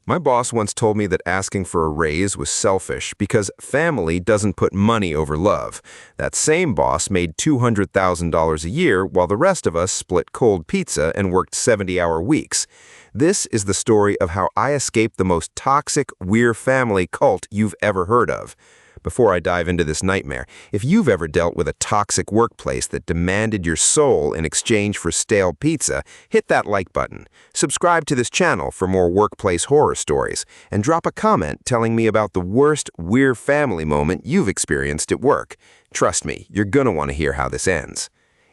My boss once told me that asking for a raise was selfish because family doesn't put money over love. That same boss made $200,000 a year while the rest of us split cold pizza and worked 70-hour weeks. This is the story of how I escaped the most toxic, weird family cult you've ever heard of. Before I dive into this nightmare, if you've ever dealt with a toxic workplace that demanded your soul in exchange for stale pizza, hit that like button. Subscribe to this channel for more workplace horror stories, and drop a comment telling me about the worst weird family moment you've experienced at work. Trust me, you're gonna want to hear how this ends.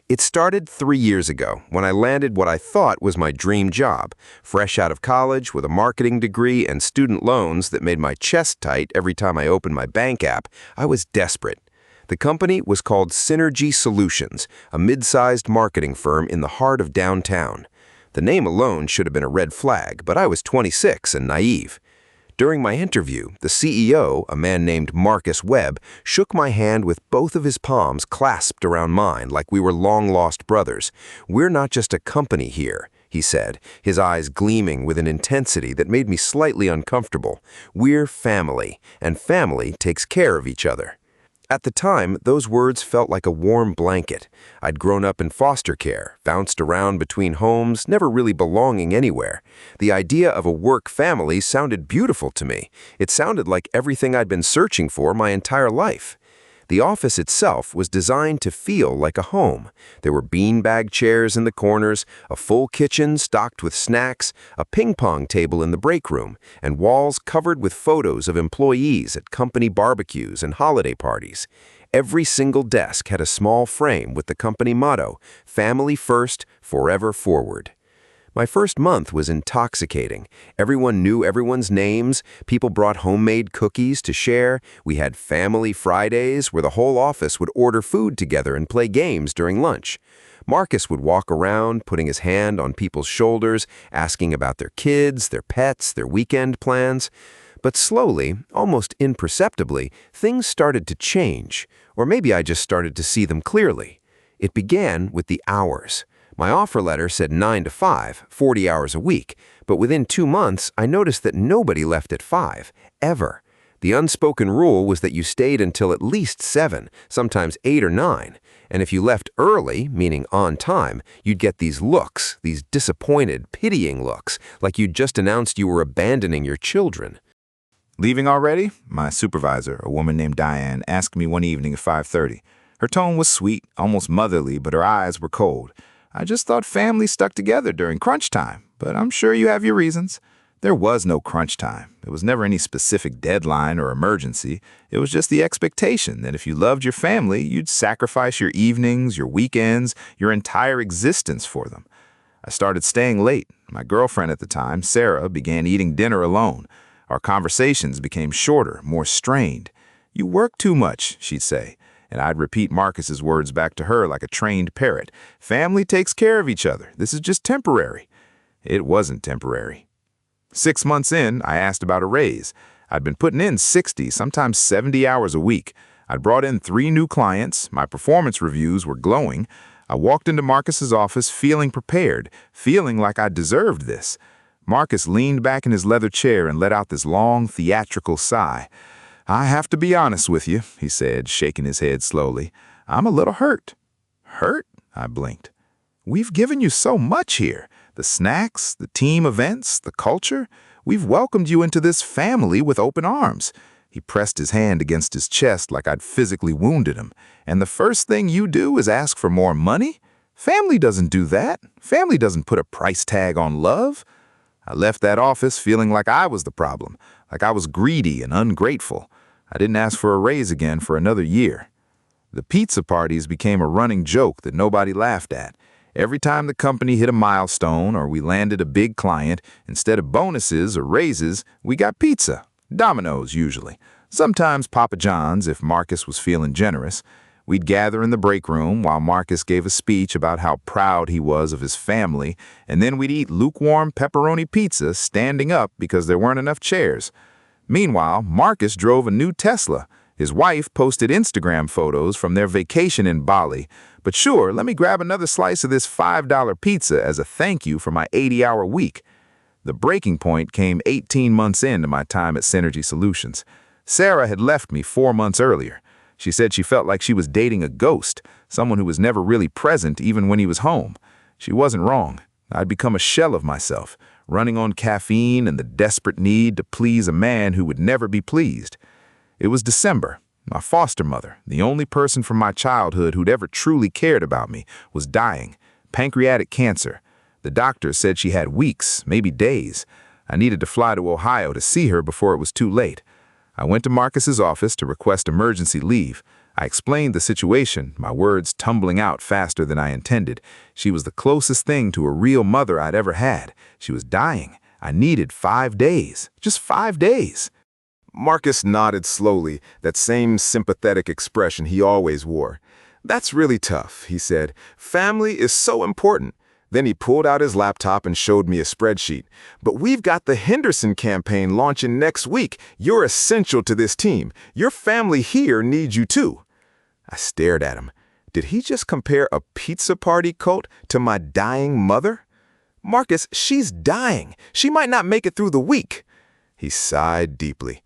It started 3 years ago when I landed what I thought was my dream job, fresh out of college with a marketing degree and student loans that made my chest tight every time I opened my bank app. I was desperate. The company was called Synergy Solutions, a mid-sized marketing firm in the heart of downtown. The name alone should have been a red flag, but I was 26 and naive. During my interview, the CEO, a man named Marcus Webb, shook my hand with both of his palms clasped around mine like we were long-lost brothers. "We're not just a company here," he said, his eyes gleaming with an intensity that made me slightly uncomfortable. "We're family, and family takes care of each other." At the time, those words felt like a warm blanket. I'd grown up in foster care, bounced around between homes, never really belonging anywhere. The idea of a work family sounded beautiful to me. It sounded like everything I'd been searching for my entire life. The office itself was designed to feel like a home. There were beanbag chairs in the corners, a full kitchen stocked with snacks, a ping-pong table in the break room, and walls covered with photos of employees at company barbecues and holiday parties. Every single desk had a small frame with the company motto, "Family first, forever forward." My first month was intoxicating. Everyone knew everyone's names. People brought homemade cookies to share. We had family Fridays where the whole office would order food together and play games during lunch. Marcus would walk around, putting his hand on people's shoulders, asking about their kids, their pets, their weekend plans. But slowly, almost imperceptibly, things started to change. Or maybe I just started to see them clearly. It began with the hours. My offer letter said 9 to 5, 40 hours a week, but within 2 months, I noticed that nobody left at 5, ever. The unspoken rule was that you stayed until at least 7, sometimes 8 or 9, and if you left early, meaning on time, you'd get these looks, these disappointed, pitying looks, like you'd just announced you were abandoning your children. "Leaving already?" My supervisor, a woman named Diane, asked me one evening at 5:30. Her tone was sweet, almost motherly, but her eyes were cold. "I just thought families stuck together during crunch time, but I'm sure you have your reasons." There was no crunch time. There was never any specific deadline or emergency. It was just the expectation that if you loved your family, you'd sacrifice your evenings, your weekends, your entire existence for them. I started staying late. My girlfriend at the time, Sarah, began eating dinner alone. Our conversations became shorter, more strained. "You work too much," she'd say. And I'd repeat Marcus's words back to her like a trained parrot. "Family takes care of each other. This is just temporary." It wasn't temporary. 6 months in, I asked about a raise. I'd been putting in 60, sometimes 70 hours a week. I'd brought in 3 new clients. My performance reviews were glowing. I walked into Marcus's office feeling prepared, feeling like I deserved this. Marcus leaned back in his leather chair and let out this long, theatrical sigh. "I have to be honest with you," he said, shaking his head slowly. "I'm a little hurt." "Hurt?" I blinked. "We've given you so much here. The snacks, the team events, the culture. We've welcomed you into this family with open arms." He pressed his hand against his chest like I'd physically wounded him. "And the first thing you do is ask for more money? Family doesn't do that. Family doesn't put a price tag on love." I left that office feeling like I was the problem, like I was greedy and ungrateful. I didn't ask for a raise again for another year. The pizza parties became a running joke that nobody laughed at. Every time the company hit a milestone or we landed a big client, instead of bonuses or raises, we got pizza. Domino's usually. Sometimes Papa John's if Marcus was feeling generous. We'd gather in the break room while Marcus gave a speech about how proud he was of his family, and then we'd eat lukewarm pepperoni pizza standing up because there weren't enough chairs. Meanwhile, Marcus drove a new Tesla. His wife posted Instagram photos from their vacation in Bali. But sure, let me grab another slice of this $5 pizza as a thank you for my 80-hour week. The breaking point came 18 months into my time at Synergy Solutions. Sarah had left me 4 months earlier. She said she felt like she was dating a ghost, someone who was never really present even when he was home. She wasn't wrong. I'd become a shell of myself, running on caffeine and the desperate need to please a man who would never be pleased. It was December. My foster mother, the only person from my childhood who'd ever truly cared about me, was dying. Pancreatic cancer. The doctors said she had weeks, maybe days. I needed to fly to Ohio to see her before it was too late. I went to Marcus's office to request emergency leave. I explained the situation, my words tumbling out faster than I intended. She was the closest thing to a real mother I'd ever had. She was dying. I needed 5 days. Just 5 days. Marcus nodded slowly, that same sympathetic expression he always wore. "That's really tough," he said. "Family is so important." Then he pulled out his laptop and showed me a spreadsheet. "But we've got the Henderson campaign launching next week. You're essential to this team. Your family here needs you too." I stared at him. Did he just compare a pizza party cult to my dying mother? "Marcus, she's dying. She might not make it through the week." He sighed deeply.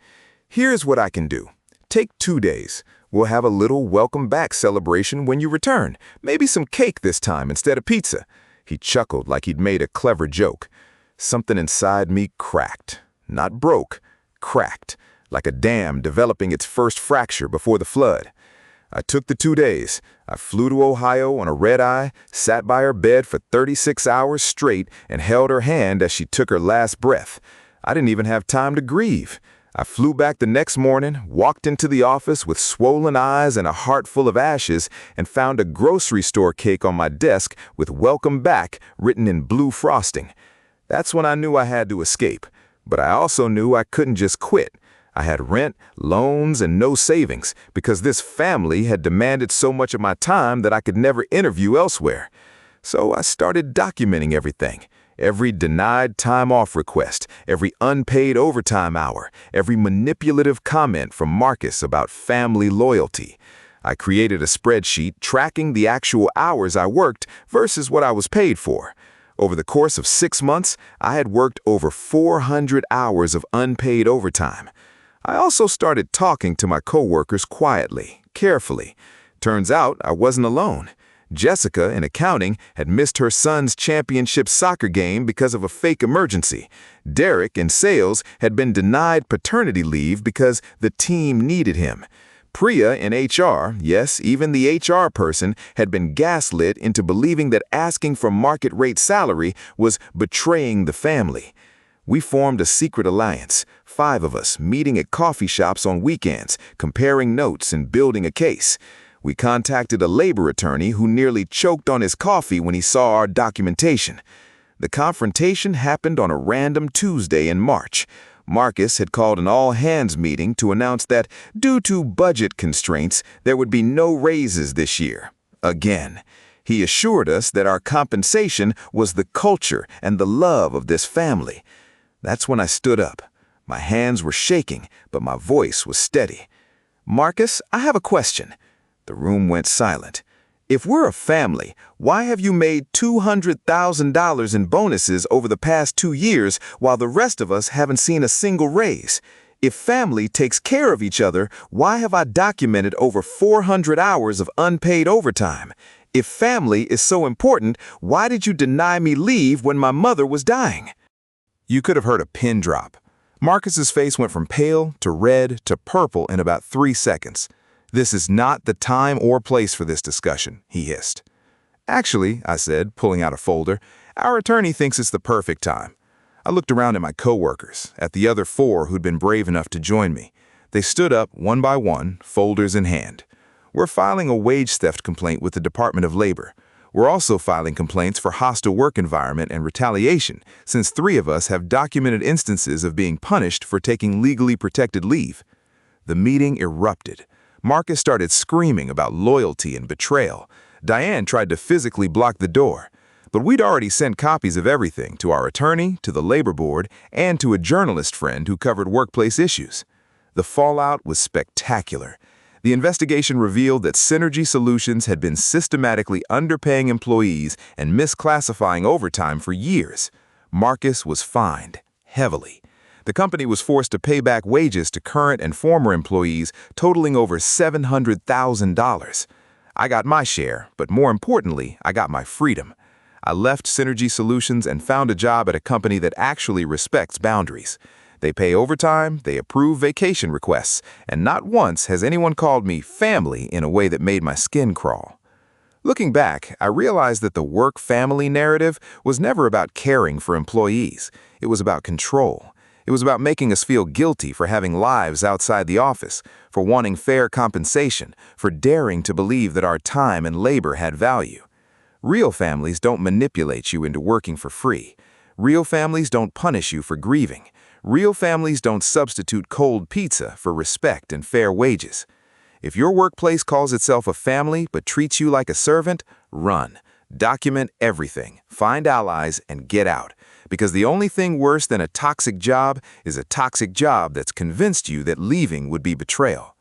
"Here's what I can do. Take 2 days. We'll have a little welcome back celebration when you return. Maybe some cake this time instead of pizza." He chuckled like he'd made a clever joke. Something inside me cracked. Not broke, cracked, like a dam developing its first fracture before the flood. I took the 2 days. I flew to Ohio on a red-eye, sat by her bed for 36 hours straight, and held her hand as she took her last breath. I didn't even have time to grieve. I flew back the next morning, walked into the office with swollen eyes and a heart full of ashes, and found a grocery store cake on my desk with "Welcome Back" written in blue frosting. That's when I knew I had to escape. But I also knew I couldn't just quit. I had rent, loans, and no savings because this family had demanded so much of my time that I could never interview elsewhere. So I started documenting everything. Every denied time off request, every unpaid overtime hour, every manipulative comment from Marcus about family loyalty. I created a spreadsheet tracking the actual hours I worked versus what I was paid for. Over the course of 6 months, I had worked over 400 hours of unpaid overtime. I also started talking to my coworkers quietly, carefully. Turns out I wasn't alone. Jessica, in accounting, had missed her son's championship soccer game because of a fake emergency. Derek, in sales, had been denied paternity leave because the team needed him. Priya, in HR, yes, even the HR person, had been gaslit into believing that asking for market-rate salary was betraying the family. We formed a secret alliance, 5 of us meeting at coffee shops on weekends, comparing notes and building a case. We contacted a labor attorney who nearly choked on his coffee when he saw our documentation. The confrontation happened on a random Tuesday in March. Marcus had called an all-hands meeting to announce that, due to budget constraints, there would be no raises this year. Again. He assured us that our compensation was the culture and the love of this family. That's when I stood up. My hands were shaking, but my voice was steady. "Marcus, I have a question." The room went silent. "If we're a family, why have you made $200,000 in bonuses over the past 2 years while the rest of us haven't seen a single raise? If family takes care of each other, why have I documented over 400 hours of unpaid overtime? If family is so important, why did you deny me leave when my mother was dying?" You could have heard a pin drop. Marcus's face went from pale to red to purple in about 3 seconds. "This is not the time or place for this discussion," he hissed. "Actually," I said, pulling out a folder, "our attorney thinks it's the perfect time." I looked around at my coworkers, at the other 4 who'd been brave enough to join me. They stood up one by one, folders in hand. "We're filing a wage theft complaint with the Department of Labor. We're also filing complaints for hostile work environment and retaliation, since 3 of us have documented instances of being punished for taking legally protected leave." The meeting erupted. Marcus started screaming about loyalty and betrayal. Diane tried to physically block the door. But we'd already sent copies of everything to our attorney, to the labor board, and to a journalist friend who covered workplace issues. The fallout was spectacular. The investigation revealed that Synergy Solutions had been systematically underpaying employees and misclassifying overtime for years. Marcus was fined heavily. The company was forced to pay back wages to current and former employees totaling over $700,000. I got my share, but more importantly, I got my freedom. I left Synergy Solutions and found a job at a company that actually respects boundaries. They pay overtime, they approve vacation requests, and not once has anyone called me family in a way that made my skin crawl. Looking back, I realized that the work-family narrative was never about caring for employees. It was about control. It was about making us feel guilty for having lives outside the office, for wanting fair compensation, for daring to believe that our time and labor had value. Real families don't manipulate you into working for free. Real families don't punish you for grieving. Real families don't substitute cold pizza for respect and fair wages. If your workplace calls itself a family but treats you like a servant, run. Document everything, find allies, and get out. Because the only thing worse than a toxic job is a toxic job that's convinced you that leaving would be betrayal.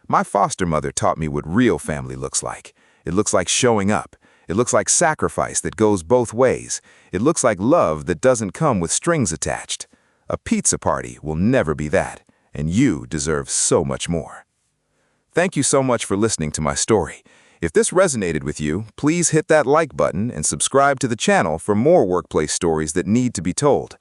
My foster mother taught me what real family looks like. It looks like showing up. It looks like sacrifice that goes both ways. It looks like love that doesn't come with strings attached. A pizza party will never be that, and you deserve so much more. Thank you so much for listening to my story. If this resonated with you, please hit that like button and subscribe to the channel for more workplace stories that need to be told.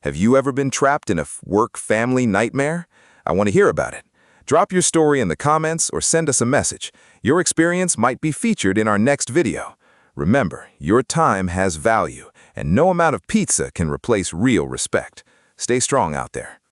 Have you ever been trapped in a work-family nightmare? I want to hear about it. Drop your story in the comments or send us a message. Your experience might be featured in our next video. Remember, your time has value, and no amount of pizza can replace real respect. Stay strong out there.